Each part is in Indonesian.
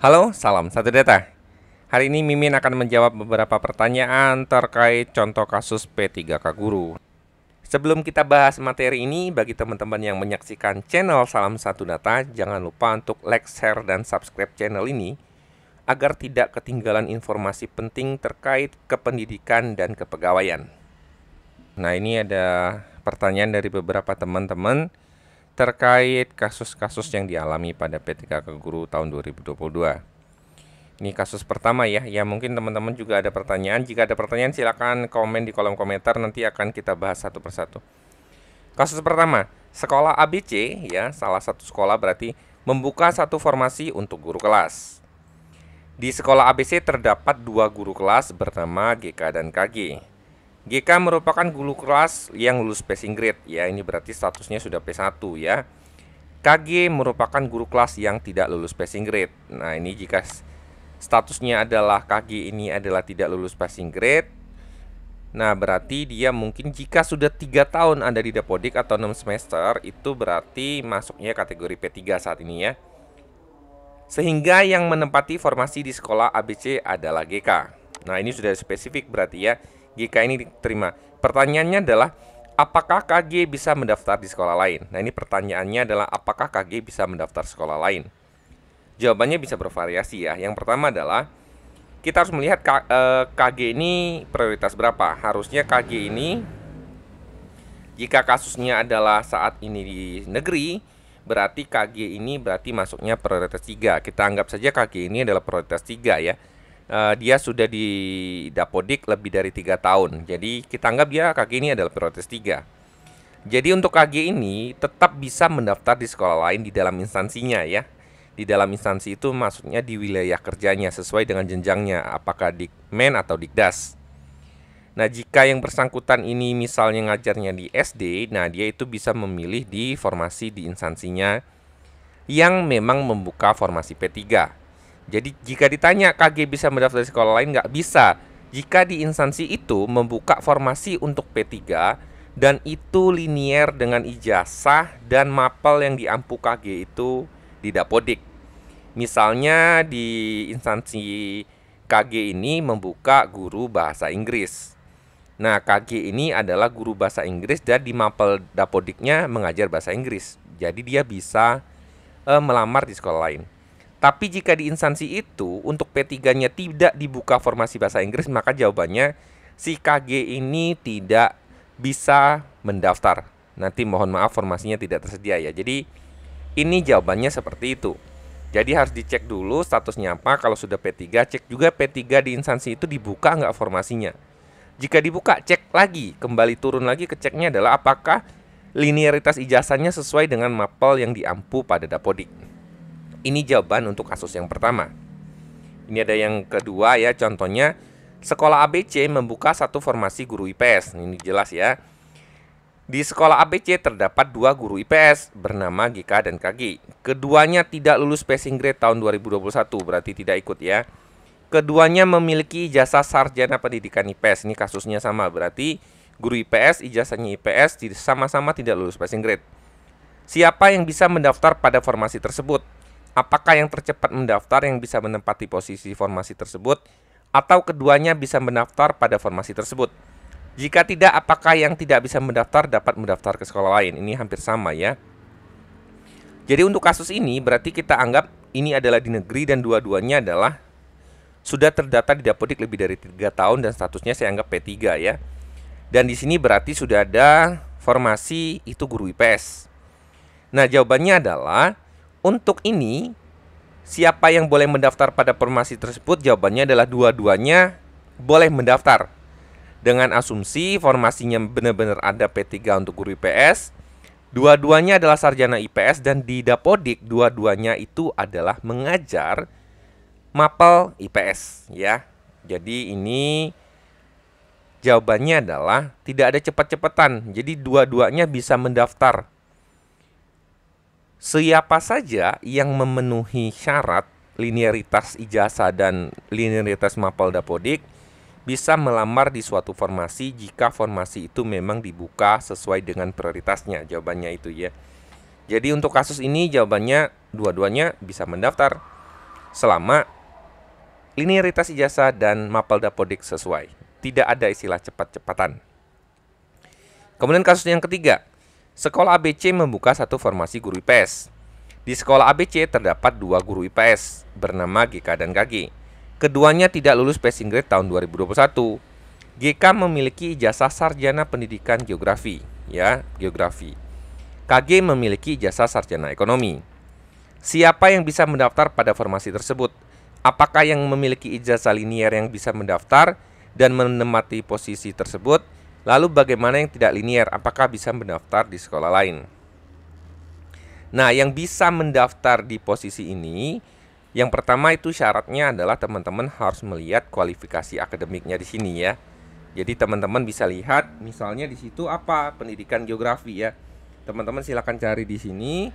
Halo, salam satu data. Hari ini Mimin akan menjawab beberapa pertanyaan terkait contoh kasus P3K Guru. Sebelum kita bahas materi ini, bagi teman-teman yang menyaksikan channel Salam Satu Data, jangan lupa untuk like, share, dan subscribe channel ini agar tidak ketinggalan informasi penting terkait kependidikan dan kepegawaian. Nah, ini ada pertanyaan dari beberapa teman-teman terkait kasus-kasus yang dialami pada P3K Guru tahun 2022. Ini kasus pertama ya, mungkin teman-teman juga ada pertanyaan. Jika ada pertanyaan silakan komen di kolom komentar, nanti akan kita bahas satu persatu. Kasus pertama, sekolah ABC ya, salah satu sekolah berarti membuka satu formasi untuk guru kelas. Di sekolah ABC terdapat dua guru kelas bernama GK dan KG. GK merupakan guru kelas yang lulus passing grade ya, ini berarti statusnya sudah P1 ya. KG merupakan guru kelas yang tidak lulus passing grade. Nah, ini jika statusnya adalah KG ini adalah tidak lulus passing grade, nah berarti dia mungkin jika sudah 3 tahun Anda di Dapodik atau 6 semester, itu berarti masuknya kategori P3 saat ini ya. Sehingga yang menempati formasi di sekolah ABC adalah GK. Nah, ini sudah spesifik berarti ya, GK ini diterima. Pertanyaannya adalah apakah KG bisa mendaftar di sekolah lain? Nah, ini pertanyaannya adalah apakah KG bisa mendaftar sekolah lain? Jawabannya bisa bervariasi ya. Yang pertama adalah kita harus melihat KG ini prioritas berapa. Harusnya KG ini, jika kasusnya adalah saat ini di negeri, berarti KG ini berarti masuknya prioritas 3. Kita anggap saja KG ini adalah prioritas 3 ya. Dia sudah di Dapodik lebih dari 3 tahun. Jadi kita anggap dia KG ini adalah prioritas 3. Jadi untuk KG ini tetap bisa mendaftar di sekolah lain di dalam instansinya ya. Di dalam instansi itu maksudnya di wilayah kerjanya sesuai dengan jenjangnya, apakah Dikmen atau Dikdas. Nah, jika yang bersangkutan ini misalnya ngajarnya di SD, nah dia itu bisa memilih di formasi di instansinya yang memang membuka formasi P3. Jadi jika ditanya KG bisa mendaftar di sekolah lain, nggak bisa. Jika di instansi itu membuka formasi untuk P3 dan itu linier dengan ijazah dan mapel yang diampu KG itu di Dapodik. Misalnya di instansi KG ini membuka guru bahasa Inggris. Nah, KG ini adalah guru bahasa Inggris dan di mapel Dapodiknya mengajar bahasa Inggris. Jadi dia bisa melamar di sekolah lain. Tapi jika di instansi itu untuk P3-nya tidak dibuka formasi bahasa Inggris, maka jawabannya si KG ini tidak bisa mendaftar. Nanti mohon maaf formasinya tidak tersedia ya. Jadi ini jawabannya seperti itu. Jadi harus dicek dulu statusnya apa. Kalau sudah P3, cek juga P3 di instansi itu dibuka nggak formasinya. Jika dibuka, cek lagi, kembali turun lagi ke ceknya adalah apakah linearitas ijazahnya sesuai dengan mapel yang diampu pada Dapodik. Ini jawaban untuk kasus yang pertama. Ini ada yang kedua ya, contohnya sekolah ABC membuka satu formasi guru IPS. Ini jelas ya. Di sekolah ABC terdapat dua guru IPS bernama GK dan KG. Keduanya tidak lulus passing grade tahun 2021, berarti tidak ikut ya. Keduanya memiliki ijazah sarjana pendidikan IPS. Ini kasusnya sama, berarti guru IPS ijazahnya IPS sama-sama tidak lulus passing grade. Siapa yang bisa mendaftar pada formasi tersebut? Apakah yang tercepat mendaftar yang bisa menempati posisi formasi tersebut, atau keduanya bisa mendaftar pada formasi tersebut? Jika tidak, apakah yang tidak bisa mendaftar dapat mendaftar ke sekolah lain? Ini hampir sama ya. Jadi untuk kasus ini berarti kita anggap ini adalah di negeri dan dua-duanya adalah sudah terdata di Dapodik lebih dari 3 tahun dan statusnya saya anggap P3 ya. Dan di sini berarti sudah ada formasi itu guru IPS. Nah, jawabannya adalah untuk ini siapa yang boleh mendaftar pada formasi tersebut? Jawabannya adalah dua-duanya boleh mendaftar. Dengan asumsi formasinya benar-benar ada P3 untuk guru IPS, dua-duanya adalah sarjana IPS, dan di Dapodik dua-duanya itu adalah mengajar mapel IPS ya. Jadi ini jawabannya adalah tidak ada cepat-cepatan. Jadi dua-duanya bisa mendaftar. Siapa saja yang memenuhi syarat linearitas ijazah dan linearitas mapel Dapodik bisa melamar di suatu formasi jika formasi itu memang dibuka sesuai dengan prioritasnya. Jawabannya itu ya. Jadi untuk kasus ini jawabannya dua-duanya bisa mendaftar. selama linearitas ijazah dan mapel dapodik sesuai. Tidak ada istilah cepat-cepatan. Kemudian kasus yang ketiga, sekolah ABC membuka satu formasi guru IPS. Di sekolah ABC terdapat 2 guru IPS bernama GK dan KG. Keduanya tidak lulus passing grade tahun 2021. GK memiliki ijazah sarjana pendidikan geografi, geografi. KG memiliki ijazah sarjana ekonomi. Siapa yang bisa mendaftar pada formasi tersebut? Apakah yang memiliki ijazah linier yang bisa mendaftar dan menempati posisi tersebut? Lalu bagaimana yang tidak linier? Apakah bisa mendaftar di sekolah lain? Nah, yang bisa mendaftar di posisi ini, yang pertama itu syaratnya adalah teman-teman harus melihat kualifikasi akademiknya di sini ya. Jadi teman-teman bisa lihat, misalnya di situ apa? Pendidikan geografi ya. Teman-teman silakan cari di sini.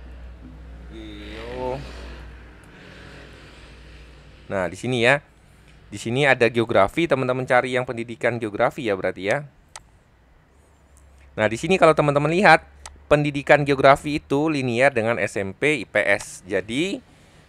Nah, di sini ya. Di sini ada geografi, teman-teman cari yang pendidikan geografi ya berarti ya. Nah, di sini kalau teman-teman lihat, pendidikan geografi itu linier dengan SMP IPS. Jadi,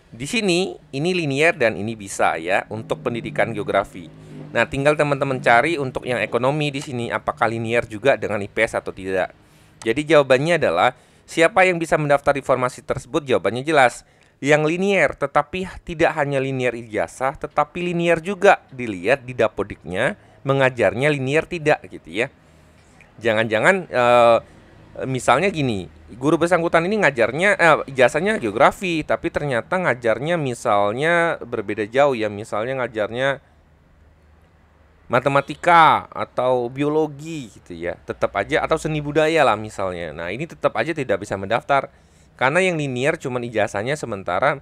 di sini ini linier dan ini bisa ya untuk pendidikan geografi. Nah, tinggal teman-teman cari untuk yang ekonomi di sini apakah linier juga dengan IPS atau tidak. Jadi jawabannya adalah siapa yang bisa mendaftar di formasi tersebut? Jawabannya jelas. Yang linier, tetapi tidak hanya linier ijazah, tetapi linier juga dilihat di dapodiknya mengajarnya linier tidak gitu ya. Jangan-jangan misalnya gini, guru bersangkutan ini ngajarnya ijazahnya geografi, tapi ternyata ngajarnya misalnya berbeda jauh ya, misalnya ngajarnya matematika atau biologi gitu ya, tetap aja, atau seni budaya lah misalnya. Nah, ini tetap aja tidak bisa mendaftar karena yang linier cuma ijazahnya, sementara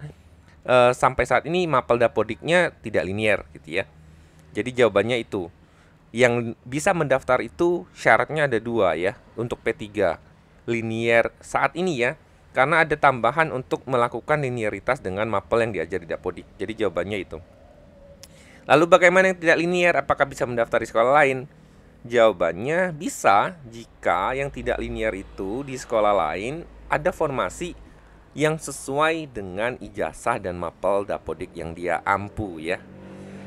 sampai saat ini mapel dapodiknya tidak linier gitu ya. Jadi jawabannya itu. Yang bisa mendaftar itu syaratnya ada 2 ya untuk P3 linier saat ini ya, karena ada tambahan untuk melakukan linearitas dengan mapel yang diajar di dapodik. Jadi jawabannya itu. Lalu bagaimana yang tidak linier? Apakah bisa mendaftar di sekolah lain? Jawabannya bisa jika yang tidak linier itu di sekolah lain ada formasi yang sesuai dengan ijazah dan mapel dapodik yang dia ampu ya.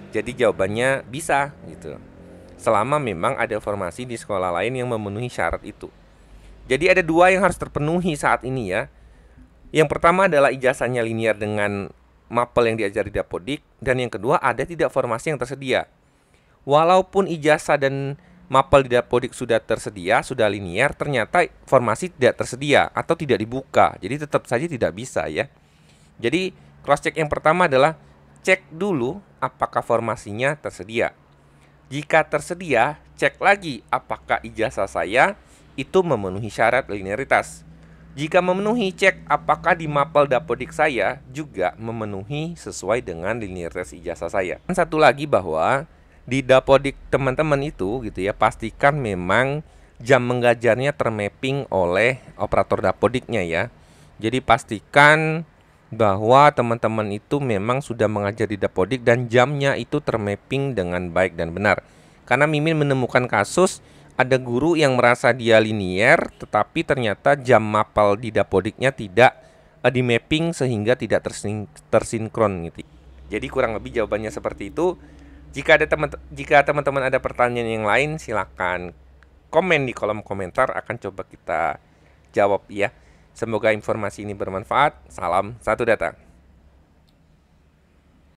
Jadi jawabannya bisa gitu. Selama memang ada formasi di sekolah lain yang memenuhi syarat itu. Jadi ada 2 yang harus terpenuhi saat ini ya. Yang pertama adalah ijazahnya linier dengan mapel yang diajari dapodik, dan yang kedua ada tidak formasi yang tersedia. Walaupun ijazah dan mapel di dapodik sudah tersedia, sudah linier, ternyata formasi tidak tersedia atau tidak dibuka. Jadi tetap saja tidak bisa ya. Jadi cross check yang pertama adalah cek dulu apakah formasinya tersedia. Jika tersedia, cek lagi apakah ijazah saya itu memenuhi syarat linearitas. Jika memenuhi, cek apakah di mapel dapodik saya juga memenuhi sesuai dengan linearitas ijazah saya. Dan satu lagi bahwa di dapodik teman-teman itu gitu ya, pastikan memang jam mengajarnya termapping oleh operator dapodiknya ya. Jadi pastikan bahwa teman-teman itu memang sudah mengajar di dapodik dan jamnya itu termapping dengan baik dan benar. Karena Mimin menemukan kasus ada guru yang merasa dia linier, tetapi ternyata jam mapel di dapodiknya tidak di mapping sehingga tidak tersinkron gitu. Jadi kurang lebih jawabannya seperti itu. Jika teman-teman ada pertanyaan yang lain, silakan komen di kolom komentar, akan coba kita jawab ya. Semoga informasi ini bermanfaat. Salam satu data.